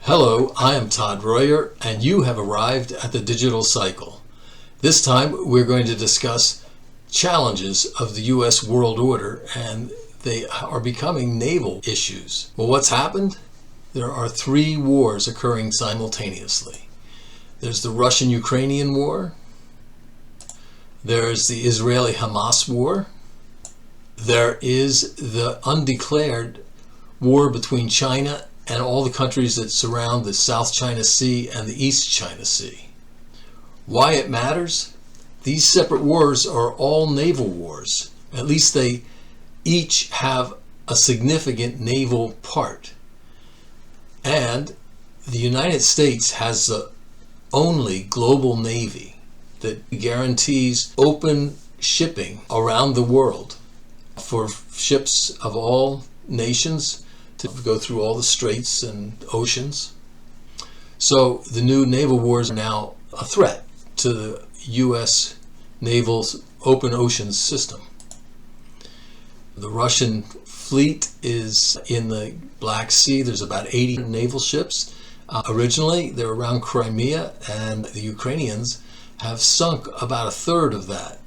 Hello, I am Todd Royer, and you have arrived at the Digital Cycle. This time we're going to discuss challenges of the U.S. world order, and they are becoming naval issues. Well, what's happened? There are three wars occurring simultaneously. There's the Russian-Ukrainian war, there's the Israeli-Hamas war, there is the undeclared war between China and all the countries that surround the South China Sea and the East China Sea. Why it matters? These separate wars are all naval wars. At least they each have a significant naval part. And the United States has the only global navy that guarantees open shipping around the world for ships of all nations to go through all the straits and oceans. So the new naval wars are now a threat to the U.S. naval's open oceans system. The Russian fleet is in the Black Sea. There's about 80 naval ships. Originally, they were around Crimea, and the Ukrainians have sunk about a third of that.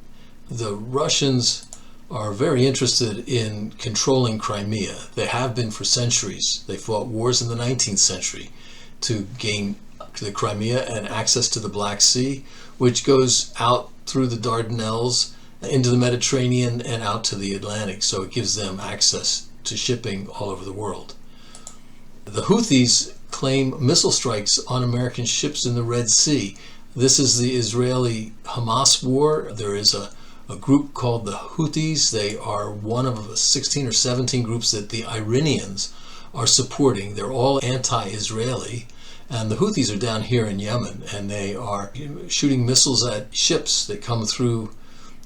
The Russians are very interested in controlling Crimea. They have been for centuries. They fought wars in the 19th century to gain the Crimea and access to the Black Sea, which goes out through the Dardanelles into the Mediterranean and out to the Atlantic. So it gives them access to shipping all over the world. The Houthis claim missile strikes on American ships in the Red Sea. This is the Israeli-Hamas war. There is a group called the Houthis. They are one of 16 or 17 groups that the Iranians are supporting. They're all anti-Israeli, and the Houthis are down here in Yemen, and they are shooting missiles at ships that come through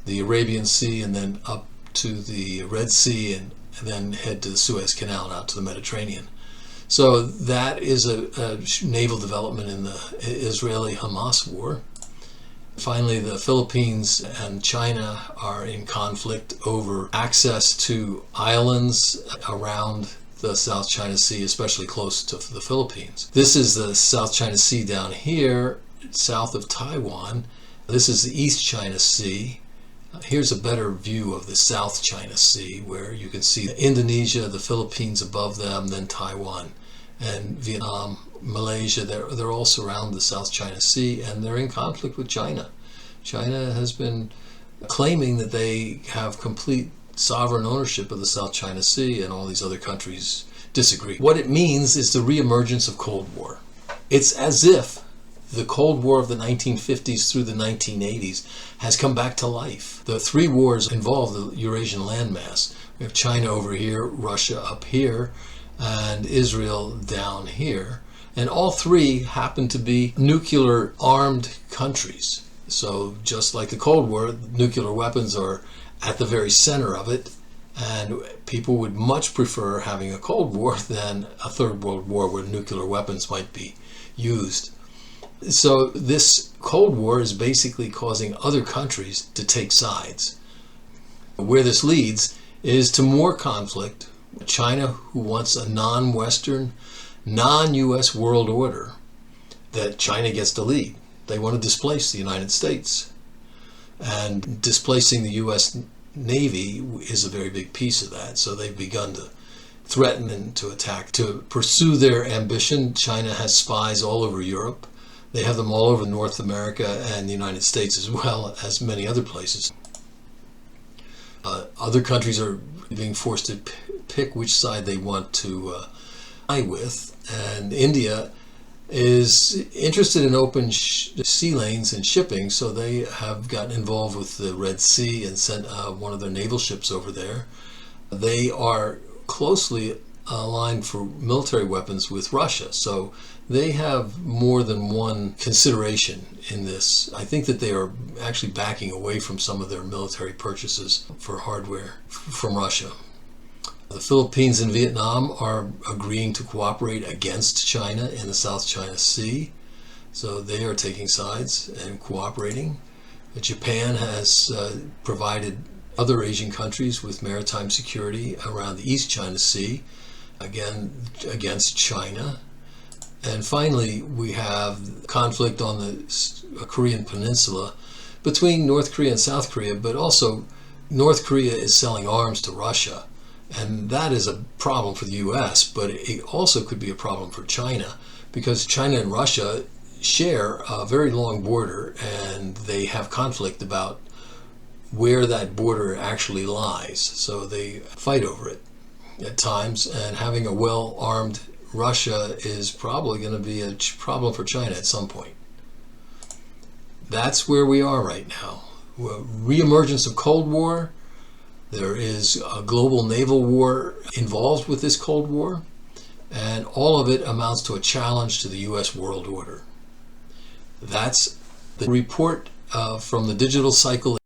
the Arabian Sea and then up to the Red Sea and then head to the Suez Canal and out to the Mediterranean. So that is a naval development in the Israeli-Hamas war. Finally, the Philippines and China are in conflict over access to islands around the South China Sea, especially close to the Philippines. This is the South China Sea down here, south of Taiwan. This is the East China Sea. Here's a better view of the South China Sea, where you can see Indonesia, the Philippines above them, then Taiwan and Vietnam, Malaysia. They're all surround the South China Sea, and they're in conflict with China. China has been claiming that they have complete sovereign ownership of the South China Sea, and all these other countries disagree. What it means is the reemergence of Cold War. It's as if the Cold War of the 1950s through the 1980s has come back to life. The three wars involve the Eurasian landmass. We have China over here, Russia up here, and Israel down here. And all three happen to be nuclear armed countries. So just like the Cold War, nuclear weapons are at the very center of it, and people would much prefer having a Cold War than a Third World War where nuclear weapons might be used. So this Cold War is basically causing other countries to take sides. Where this leads is to more conflict. China, who wants a non-Western, non-US world order, that China gets to lead. They want to displace the United States. And displacing the US Navy is a very big piece of that. So they've begun to threaten and to attack. To pursue their ambition, China has spies all over Europe. They have them all over North America and the United States, as well as many other places. Other countries are being forced to pick which side they want to ally with, and India is interested in open sea lanes and shipping, so they have gotten involved with the Red Sea and sent one of their naval ships over there. They are closely aligned for military weapons with Russia, so they have more than one consideration in this. I think that they are actually backing away from some of their military purchases for hardware from Russia. The Philippines and Vietnam are agreeing to cooperate against China in the South China Sea, so they are taking sides and cooperating. Japan has provided other Asian countries with maritime security around the East China Sea, again against China. And finally, we have conflict on the Korean Peninsula between North Korea and South Korea, but also North Korea is selling arms to Russia. And that is a problem for the U.S., but it also could be a problem for China, because China and Russia share a very long border, and they have conflict about where that border actually lies. So they fight over it at times, and having a well-armed Russia is probably going to be a problem for China at some point. That's where we are right now. Reemergence of Cold War. There is a global naval war involved with this Cold War, and all of it amounts to a challenge to the U.S. world order. That's the report from the Digital Cycle